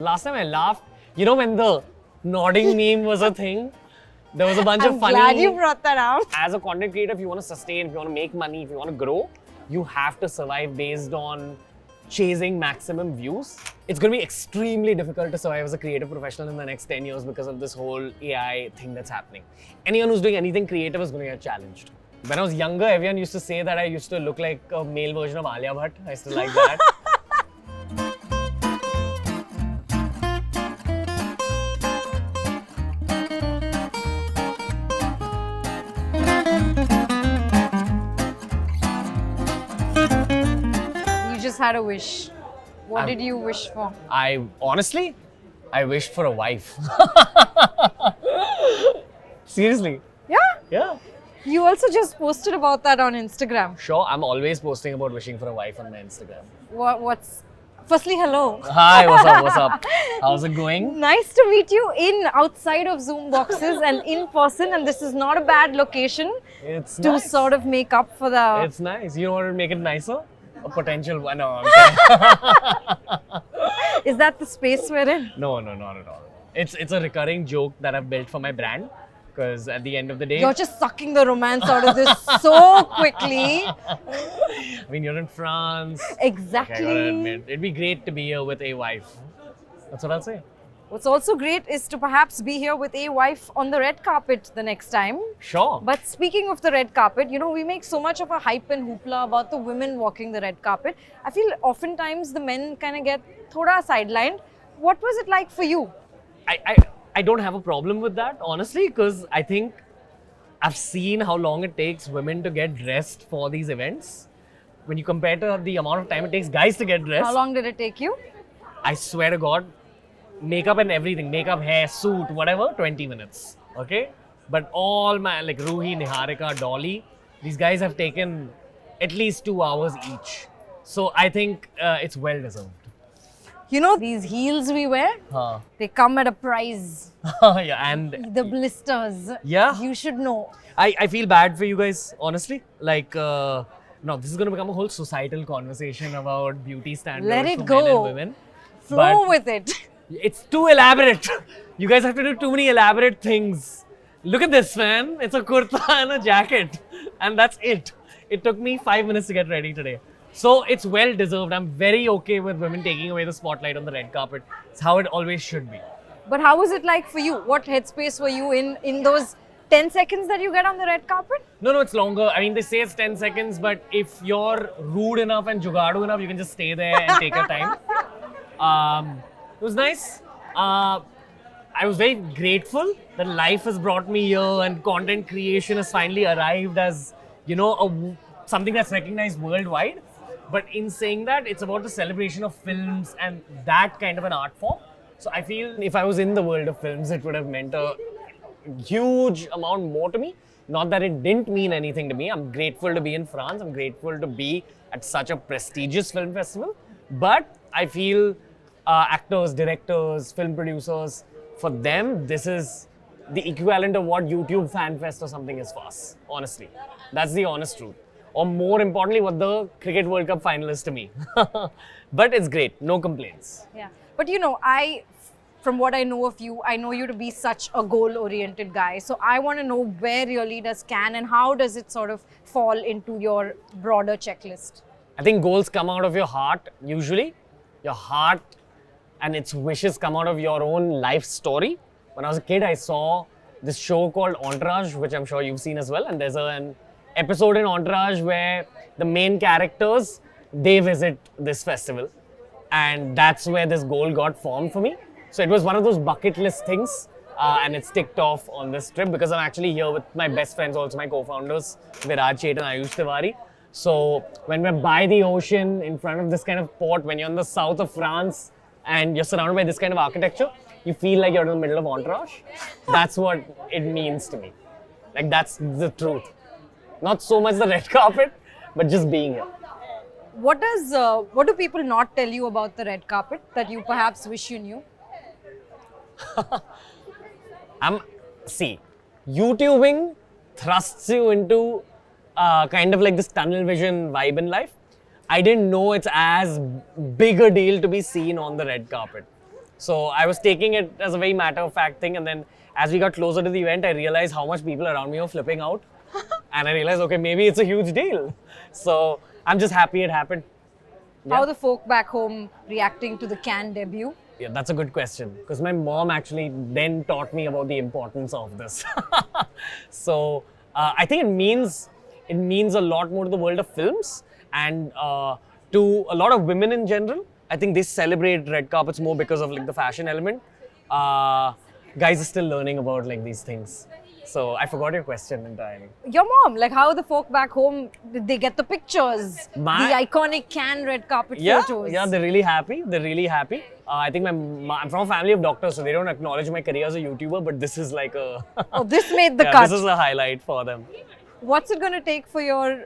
Last time I laughed, you know when the nodding meme was a thing? There was a bunch of funny... I'm glad you brought that up. As a content creator, if you want to sustain, if you want to make money, if you want to grow, you have to survive based on chasing maximum views. It's going to be extremely difficult to survive as a creative professional in the next 10 years because of this whole AI thing that's happening. Anyone who's doing anything creative is going to get challenged. When I was younger, everyone used to say that I used to look like a male version of Alia Bhatt. I still like that. Had a wish. What did you wish for? I wished for a wife. Seriously. Yeah? Yeah. You also just posted about that on Instagram. Sure, I'm always posting about wishing for a wife on my Instagram. Firstly, hello. Hi, what's up? How's it going? Nice to meet you outside of Zoom boxes and in person, and this is not a bad location to sort of make up for the... It's nice. You want to make it nicer? A potential one. No, I'm Is that the space we're in? No, not at all. It's a recurring joke that I've built for my brand. Because at the end of the day... You're just sucking the romance out of this so quickly. I mean, you're in France. Exactly. I gotta admit, it'd be great to be here with a wife. That's what I'll say. What's also great is to perhaps be here with a wife on the red carpet the next time. Sure. But speaking of the red carpet, we make so much of a hype and hoopla about the women walking the red carpet. I feel oftentimes the men kind of get thoda sidelined. What was it like for you? I don't have a problem with that, honestly, because I think I've seen how long it takes women to get dressed for these events. When you compare to the amount of time it takes guys to get dressed. How long did it take you? I swear to God, makeup and everything, makeup, hair, suit, whatever, 20 minutes, okay? But all my, like Ruhi, Niharika, Dolly, these guys have taken at least 2 hours each. So I think it's well deserved. These heels we wear, they come at a price. Yeah, and the blisters. Yeah. You should know. I feel bad for you guys, honestly. Like, no, this is going to become a whole societal conversation about beauty standards Let it for go. men and women. Flow with it. It's too elaborate. You guys have to do too many elaborate things. Look at this, man. It's a kurta and a jacket. And that's it. It took me 5 minutes to get ready today. So it's well deserved. I'm very okay with women taking away the spotlight on the red carpet. It's how it always should be. But how was it like for you? What headspace were you in those 10 seconds that you get on the red carpet? No, it's longer. I mean, they say it's 10 seconds, but if you're rude enough and jugadu enough, you can just stay there and take your time. It was nice. I was very grateful that life has brought me here and content creation has finally arrived as, something that's recognized worldwide. But in saying that, it's about the celebration of films and that kind of an art form. So I feel if I was in the world of films, it would have meant a huge amount more to me. Not that it didn't mean anything to me. I'm grateful to be in France. I'm grateful to be at such a prestigious film festival. But I feel actors, directors, film producers, for them, this is the equivalent of what YouTube Fan Fest or something is for us, honestly. That's the honest truth. Or more importantly, what the Cricket World Cup final is to me. But it's great, no complaints. Yeah, but from what I know of you, I know you to be such a goal-oriented guy. So I want to know where really does Can and how does it sort of fall into your broader checklist? I think goals come out of your heart, usually. Your heart and its wishes come out of your own life story. When I was a kid, I saw this show called Entourage, which I'm sure you've seen as well. And there's an episode in Entourage where the main characters, they visit this festival. And that's where this goal got formed for me. So it was one of those bucket list things. And it's ticked off on this trip because I'm actually here with my best friends, also my co-founders, Viraj Chet and Ayush Tiwari. So when we're by the ocean, in front of this kind of port, when you're in the south of France, and you're surrounded by this kind of architecture, you feel like you're in the middle of Entourage. That's what it means to me. Like, that's the truth. Not so much the red carpet, but just being here. What do people not tell you about the red carpet that you perhaps wish you knew? YouTubing thrusts you into kind of like this tunnel vision vibe in life. I didn't know it's as big a deal to be seen on the red carpet. So I was taking it as a very matter-of-fact thing, and then as we got closer to the event, I realized how much people around me were flipping out. And I realized, okay, maybe it's a huge deal. So I'm just happy it happened. How are the folk back home reacting to the Cannes debut? Yeah, that's a good question. Because my mom actually then taught me about the importance of this. So I think it means a lot more to the world of films and to a lot of women in general. I think they celebrate red carpets more because of like the fashion element. Guys are still learning about like these things. So I forgot your question entirely. Your mom, like how the folk back home, did they get the pictures? The iconic Cannes red carpet photos? Yeah, they're really happy. They're really happy. I think I'm from a family of doctors, so they don't acknowledge my career as a YouTuber, but this is like a... Oh, this made the cut. This is a highlight for them. What's it going to take for your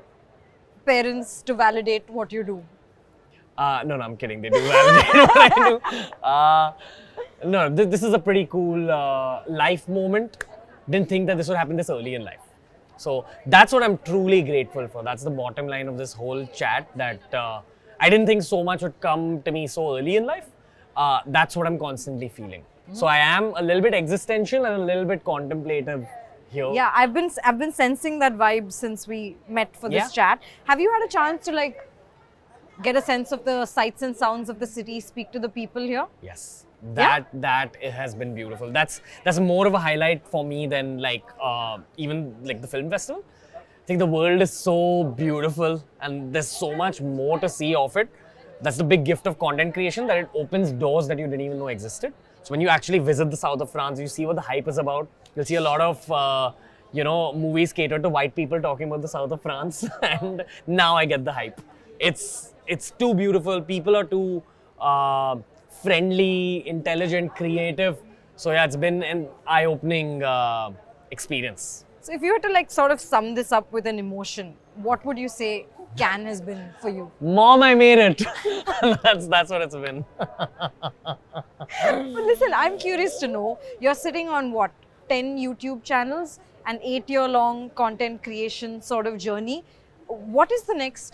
parents to validate what you do? No, I'm kidding. They do validate what I do. No, this is a pretty cool life moment. Didn't think that this would happen this early in life. So that's what I'm truly grateful for. That's the bottom line of this whole chat, that I didn't think so much would come to me so early in life. That's what I'm constantly feeling. So I am a little bit existential and a little bit contemplative here. Yeah, I've been sensing that vibe since we met for this chat. Have you had a chance to like get a sense of the sights and sounds of the city, speak to the people here? Yes. That it has been beautiful. That's more of a highlight for me than like even like the film festival. I think the world is so beautiful and there's so much more to see of it. That's the big gift of content creation, that it opens doors that you didn't even know existed. So when you actually visit the south of France, you see what the hype is about. You'll see a lot of movies catered to white people talking about the south of France, and now I get the hype. It's too beautiful. People are too friendly, intelligent, creative. So yeah, it's been an eye-opening experience. So if you were to like sort of sum this up with an emotion, what would you say Cannes has been for you? Mom, I made it. that's what it's been. But listen, I'm curious to know, you're sitting on what, 10 YouTube channels, an 8-year-long content creation sort of journey. What is the next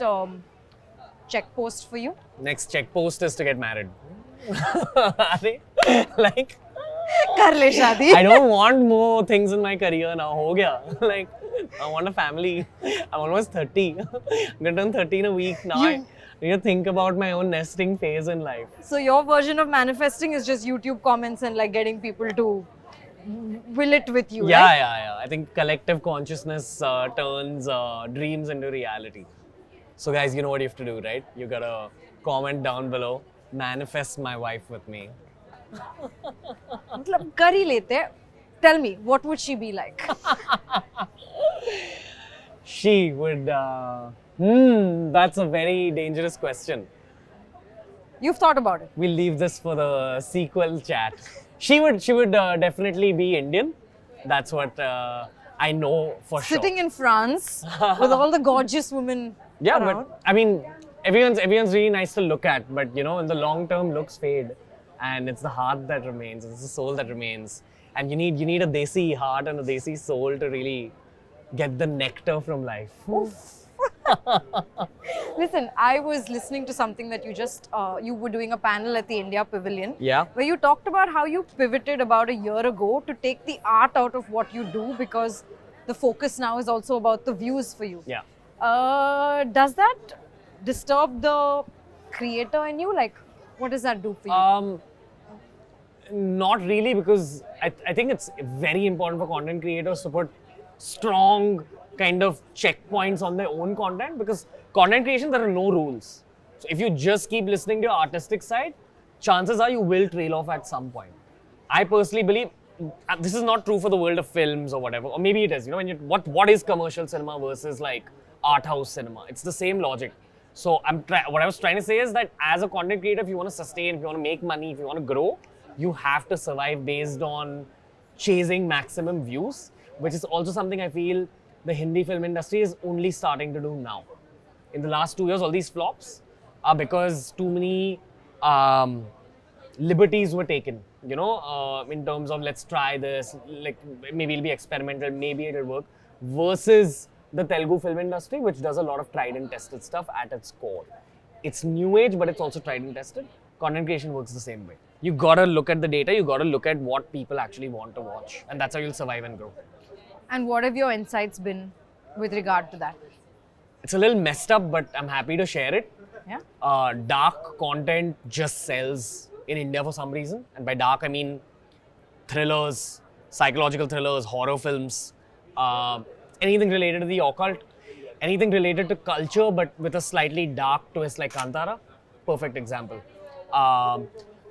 check post for you? Next check post is to get married. Like, kar le shadi. I don't want more things in my career now. Ho gaya. Like, I want a family. I'm almost 30. I'm going to turn 30 in a week now. I need to think about my own nesting phase in life. So your version of manifesting is just YouTube comments and like getting people to will it with you, right? Yeah. I think collective consciousness turns dreams into reality. So guys, you know what you have to do, right? You gotta comment down below. Manifest my wife with me. मतलब कर ही लेते हैं. Tell me, what would she be like? She would. That's a very dangerous question. You've thought about it. We'll leave this for the sequel chat. She would definitely be Indian. That's what I know for sure. Sitting in France with all the gorgeous women around. But I mean, everyone's really nice to look at, but you know, in the long term, looks fade, and it's the heart that remains. It's the soul that remains, and you need a desi heart and a desi soul to really get the nectar from life. Listen, I was listening to something that you were doing a panel at the India Pavilion, where you talked about how you pivoted about a year ago to take the art out of what you do, because the focus now is also about the views for you. Yeah. Does that disturb the creator in you? Like, what does that do for you? Not really, because I think it's very important for content creators to put strong kind of checkpoints on their own content, because content creation, there are no rules. So if you just keep listening to your artistic side, chances are you will trail off at some point. I personally believe this is not true for the world of films or whatever, or maybe it is. You know, when what is commercial cinema versus like art house cinema? It's the same logic. So what I was trying to say is that as a content creator, if you want to sustain, if you want to make money, if you want to grow, you have to survive based on chasing maximum views, which is also something I feel the Hindi film industry is only starting to do now. In the last 2 years, all these flops are because too many liberties were taken, you know, in terms of let's try this, like maybe it'll be experimental, maybe it'll work, versus the Telugu film industry, which does a lot of tried and tested stuff at its core. It's new age, but it's also tried and tested. Content creation works the same way. You gotta look at the data, you gotta look at what people actually want to watch, and that's how you'll survive and grow. And what have your insights been with regard to that? It's a little messed up, but I'm happy to share it. Yeah. Dark content just sells in India for some reason, and by dark I mean thrillers, psychological thrillers, horror films, anything related to the occult, anything related to culture but with a slightly dark twist like Kantara. Perfect example.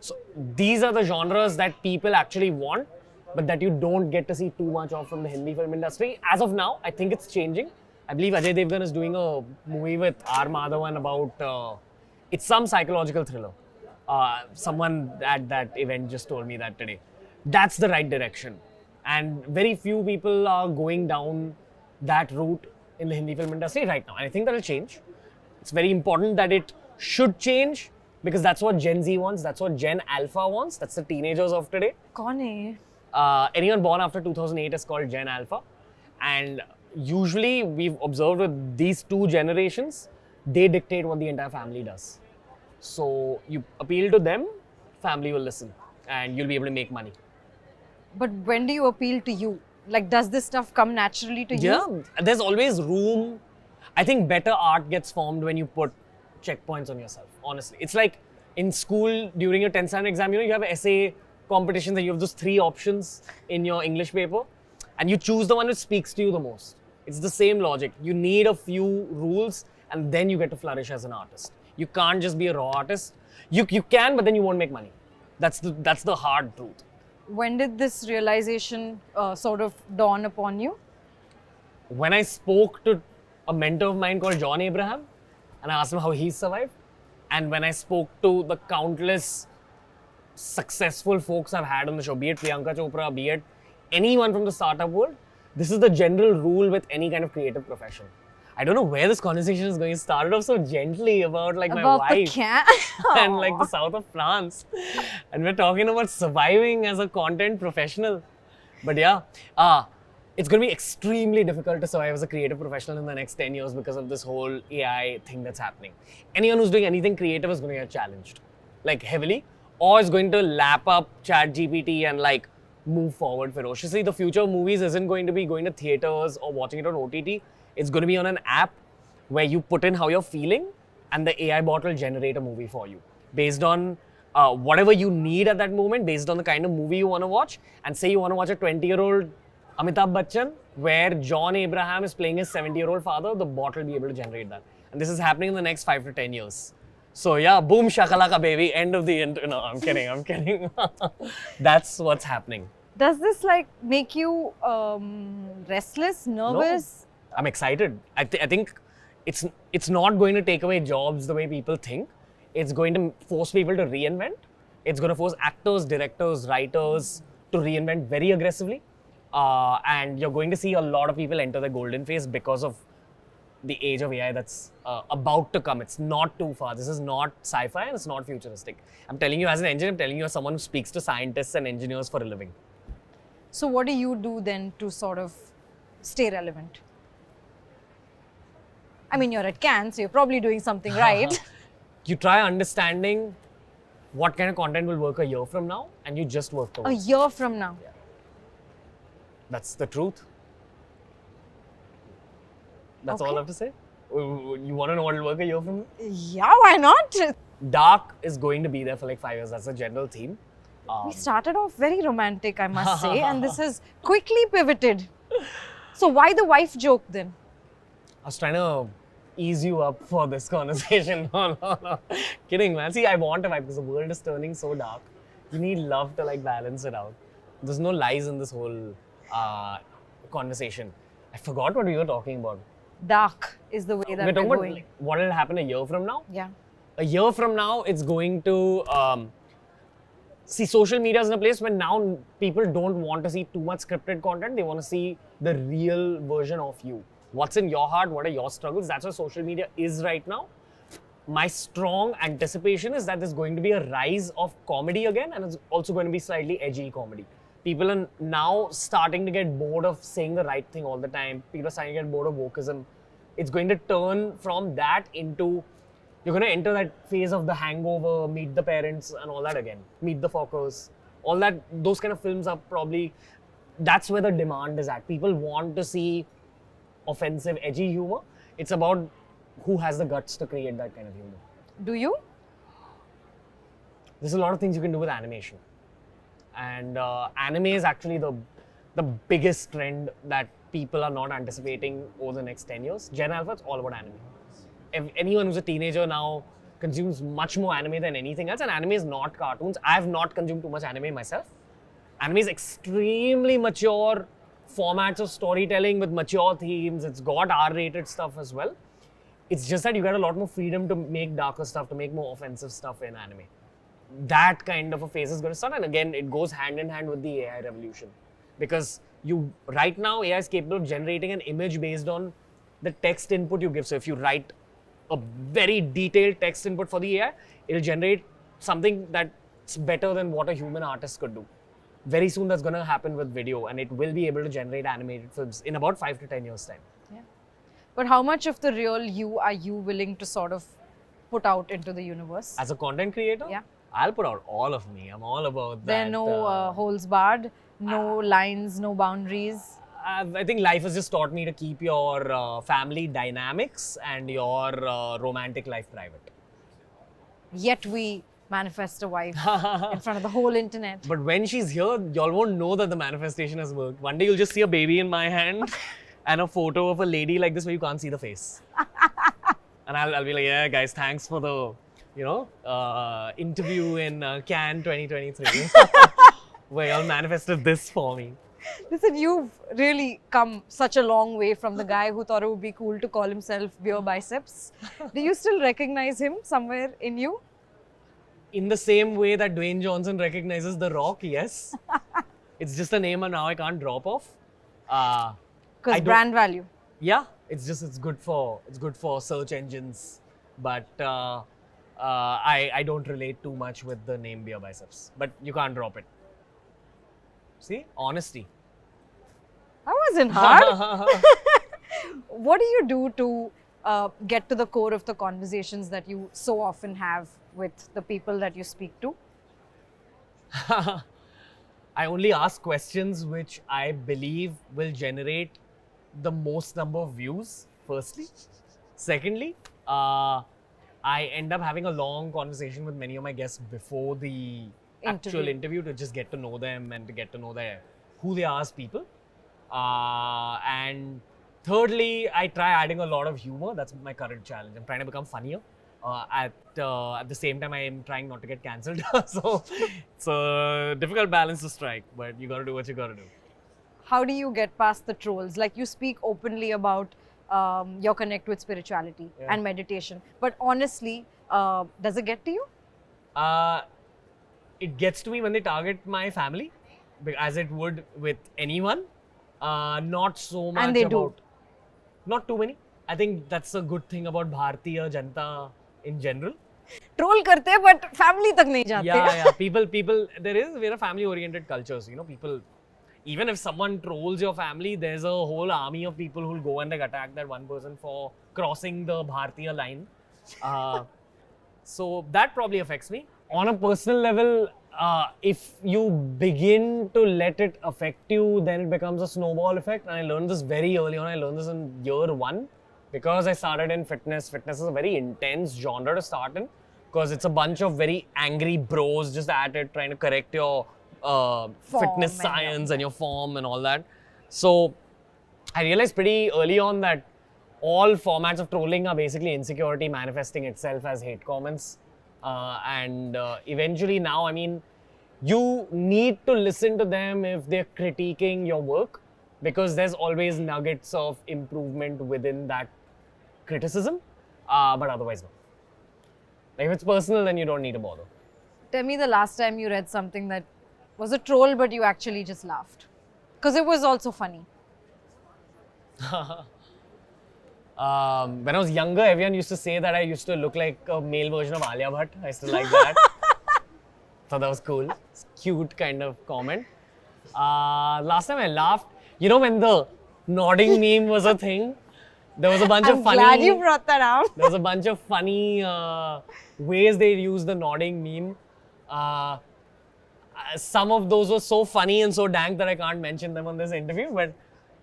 So these are the genres that people actually want, but that you don't get to see too much of from the Hindi film industry. As of now, I think it's changing. I believe Ajay Devgan is doing a movie with R. Madhavan about, it's some psychological thriller. Someone at that event just told me that today. That's the right direction. And very few people are going down that route in the Hindi film industry right now. And I think that'll change. It's very important that it should change because that's what Gen Z wants, that's what Gen Alpha wants, that's the teenagers of today. Kaun hai? Anyone born after 2008 is called Gen Alpha. And usually we've observed with these two generations, they dictate what the entire family does. So you appeal to them, family will listen and you'll be able to make money. But when do you appeal to you? Like, does this stuff come naturally to you? Yeah, there's always room. I think better art gets formed when you put checkpoints on yourself, honestly. It's like in school during your 10th standard exam, you have essay competitions and you have those 3 options in your English paper and you choose the one which speaks to you the most. It's the same logic. You need a few rules and then you get to flourish as an artist. You can't just be a raw artist. You can, but then you won't make money. That's the hard truth. When did this realization sort of dawn upon you? When I spoke to a mentor of mine called John Abraham, and I asked him how he survived, and when I spoke to the countless successful folks I've had on the show, be it Priyanka Chopra, be it anyone from the startup world, this is the general rule with any kind of creative profession. I don't know where this conversation is going. It started off so gently about like my wife and like the south of France. And we're talking about surviving as a content professional. But yeah, it's going to be extremely difficult to survive as a creative professional in the next 10 years because of this whole AI thing that's happening. Anyone who's doing anything creative is going to get challenged, like heavily, or is going to lap up ChatGPT and like move forward ferociously. The future of movies isn't going to be going to theaters or watching it on OTT. It's going to be on an app where you put in how you're feeling and the AI bot will generate a movie for you based on whatever you need at that moment, based on the kind of movie you want to watch. And say you want to watch a 20-year-old Amitabh Bachchan where John Abraham is playing his 70-year-old father, the bot will be able to generate that. And this is happening in the next 5 to 10 years. So yeah, boom shakalaka baby, end of the internet. No, I'm kidding. That's what's happening. Does this like make you restless, nervous? No. I'm excited. I think it's not going to take away jobs the way people think. It's going to force people to reinvent. It's going to force actors, directors, writers to reinvent very aggressively. And you're going to see a lot of people enter the golden phase because of the age of AI that's about to come. It's not too far. This is not sci-fi and it's not futuristic. I'm telling you as an engineer, I'm telling you as someone who speaks to scientists and engineers for a living. So what do you do then to sort of stay relevant? I mean, you're at Cannes, so you're probably doing something right. You try understanding what kind of content will work a year from now and you just work towards it. A year from now? Yeah. That's the truth. That's all I have to say. You want to know what will work a year from now? Yeah, why not? Dark is going to be there for like 5 years. That's the general theme. We started off very romantic, I must say, and this has quickly pivoted. So why the wife joke then? I was trying to ease you up for this conversation. No. Kidding, man. See, I want a wife because the world is turning so dark. You need love to like balance it out. There's no lies in this whole conversation. I forgot what we were talking about. Dark is the way that we're talking going. About, like, what will happen a year from now? Yeah. A year from now, it's going to... see, social media is in a place where now people don't want to see too much scripted content. They want to see the real version of you. What's in your heart? What are your struggles? That's what social media is right now. My strong anticipation is that there's going to be a rise of comedy again, and it's also going to be slightly edgy comedy. People are now starting to get bored of saying the right thing all the time. People are starting to get bored of wokeism. It's going to turn from that into You're going to enter that phase of The Hangover, Meet the Parents and all that again. Meet the Fockers. All that, those kind of films are probably, that's where the demand is at. People want to see offensive, edgy humor. It's about who has the guts to create that kind of humor. Do you? There's a lot of things you can do with animation. And anime is actually the biggest trend that people are not anticipating over the next 10 years. Gen Alpha, it's all about anime. If anyone who's a teenager now consumes much more anime than anything else, and anime is not cartoons. I have not consumed too much anime myself. Anime is extremely mature formats of storytelling with mature themes. It's got R-rated stuff as well. It's just that you get a lot more freedom to make darker stuff, to make more offensive stuff in anime. That kind of a phase is going to start, and again, it goes hand in hand with the AI revolution. Because right now, AI is capable of generating an image based on the text input you give. So if you write a very detailed text input for the AI, it'll generate something that's better than what a human artist could do. Very soon that's going to happen with video, and it will be able to generate animated films in about 5 to 10 years time. Yeah. But how much of the real you are you willing to sort of put out into the universe? As a content creator, yeah, I'll put out all of me. I'm all about that. There are no holes barred, no lines, no boundaries. I think life has just taught me to keep your family dynamics and your romantic life private. Yet we manifest a wife in front of the whole internet. But when she's here, y'all won't know that the manifestation has worked. One day you'll just see a baby in my hand and a photo of a lady like this where you can't see the face. And I'll be like, yeah, guys, thanks for the, interview in Cannes 2023 where y'all manifested this for me. Listen, you've really come such a long way from the guy who thought it would be cool to call himself beerbiceps. Do you still recognize him somewhere in you? In the same way that Dwayne Johnson recognizes The Rock, yes. It's just a name and now I can't drop off. Because brand value. Yeah, it's good for search engines. But I don't relate too much with the name beerbiceps. But you can't drop it. See, honesty. That wasn't hard. What do you do to get to the core of the conversations that you so often have with the people that you speak to? I only ask questions which I believe will generate the most number of views, firstly. Secondly, I end up having a long conversation with many of my guests before the actual interview to just get to know them and to get to know who they are as people. And thirdly, I try adding a lot of humor. That's my current challenge. I'm trying to become funnier. At the same time, I am trying not to get cancelled. So it's a difficult balance to strike, but you got to do what you got to do. How do you get past the trolls? Like, you speak openly about your connect with spirituality and meditation, but honestly, does it get to you? It gets to me when they target my family, as it would with anyone. Not so much. And they about, do. Not too many. I think that's a good thing about Bharatiya Janata in general. Troll karte, but family tak nahi jate. Yeah. People. We're a family-oriented culture. So, people. Even if someone trolls your family, there's a whole army of people who'll go and attack that one person for crossing the Bharatiya line. So that probably affects me. On a personal level, if you begin to let it affect you, then it becomes a snowball effect. And I learned this very early on. I learned this in year 1. Because I started in fitness. Fitness is a very intense genre to start in. Because it's a bunch of very angry bros just at it, trying to correct your fitness science and your form and all that. So I realized pretty early on that all formats of trolling are basically insecurity manifesting itself as hate comments. And eventually now, I mean, you need to listen to them if they're critiquing your work, because there's always nuggets of improvement within that criticism, but otherwise no. Like, if it's personal, then you don't need to bother. Tell me the last time you read something that was a troll, but you actually just laughed. Because it was also funny. When I was younger, everyone used to say that I used to look like a male version of Alia Bhatt. I used to like that. Thought that was cool. It's cute kind of comment. Last time I laughed, when the nodding meme was a thing, There was a bunch I'm of funny. glad you brought that up. There was a bunch of funny ways they used the nodding meme. Some of those were so funny and so dank that I can't mention them on this interview. But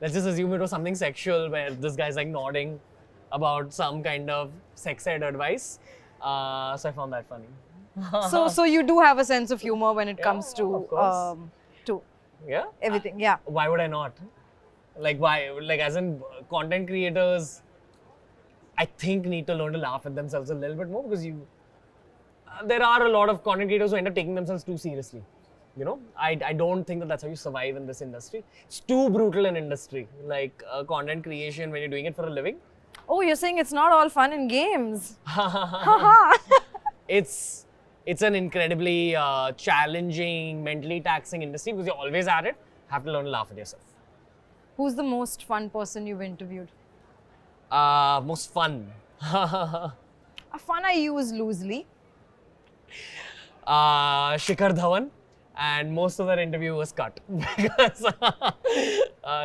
let's just assume it was something sexual, where this guy's like nodding about some kind of sex ed advice. So I found that funny. So you do have a sense of humor when it comes of to course. Yeah. everything. Yeah. Why would I not? Like why? Like as in content creators, I think need to learn to laugh at themselves a little bit more, because there are a lot of content creators who end up taking themselves too seriously. You know, I don't think that that's how you survive in this industry. It's too brutal an industry, like content creation when you're doing it for a living. Oh, you're saying it's not all fun and games. It's an incredibly challenging, mentally taxing industry, because you're always at it. Have to learn to laugh at yourself. Who's the most fun person you've interviewed? Most fun. Fun I use loosely. Shikhar Dhawan, and most of that interview was cut because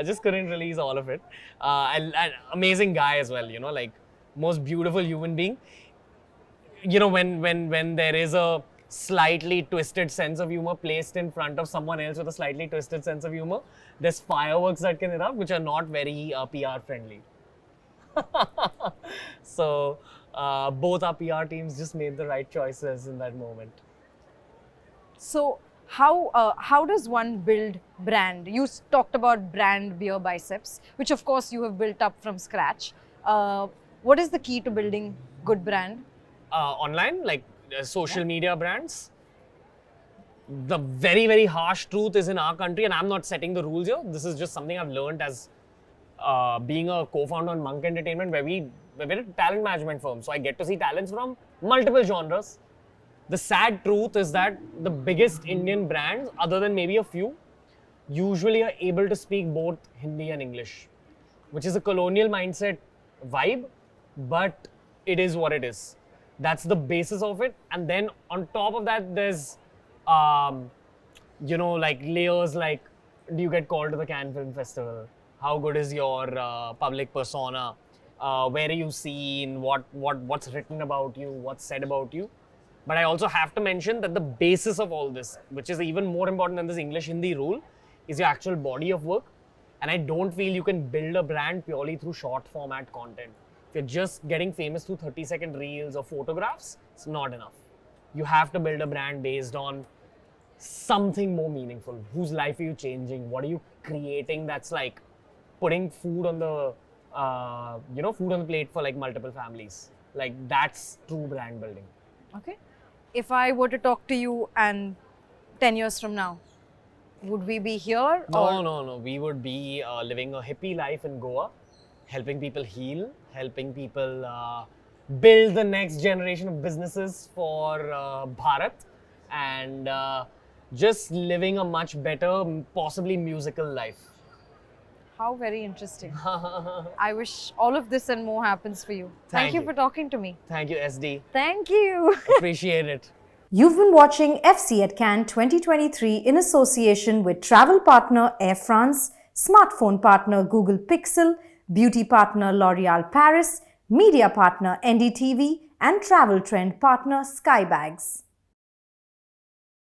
just couldn't release all of it. And amazing guy as well, you know, like most beautiful human being. You know, when there is a slightly twisted sense of humor placed in front of someone else with a slightly twisted sense of humor, there's fireworks that can erupt, which are not very PR friendly. So both our PR teams just made the right choices in that moment. So how does one build brand? You talked about brand Beer Biceps, which of course you have built up from scratch. What is the key to building good brand? Online, like social media brands. The very, very harsh truth is in our country, and I'm not setting the rules here. This is just something I've learned as being a co-founder on Monk Entertainment, where we're a talent management firm. So I get to see talents from multiple genres. The sad truth is that the biggest Indian brands, other than maybe a few, usually are able to speak both Hindi and English, which is a colonial mindset vibe, but it is what it is. That's the basis of it. And then on top of that, there's, you know, like layers like, do you get called to the Cannes Film Festival? How good is your public persona? Where are you seen? What's written about you? What's said about you? But I also have to mention that the basis of all this, which is even more important than this English-Hindi rule, is your actual body of work. And I don't feel you can build a brand purely through short format content. If you're just getting famous through 30-second reels or photographs, it's not enough. You have to build a brand based on something more meaningful. Whose life are you changing? What are you creating that's like putting food on the, food on the plate for like multiple families? Like that's true brand building. Okay. If I were to talk to you and 10 years from now, would we be here? No. We would be living a hippie life in Goa, helping people heal, helping people build the next generation of businesses for Bharat, and just living a much better, possibly musical life. How very interesting. I wish all of this and more happens for you. Thank you for talking to me. Thank you, SD. Thank you. Appreciate it. You've been watching FC at Cannes 2023 in association with travel partner Air France, smartphone partner Google Pixel, beauty partner L'Oréal Paris, media partner NDTV, and travel trend partner Skybags.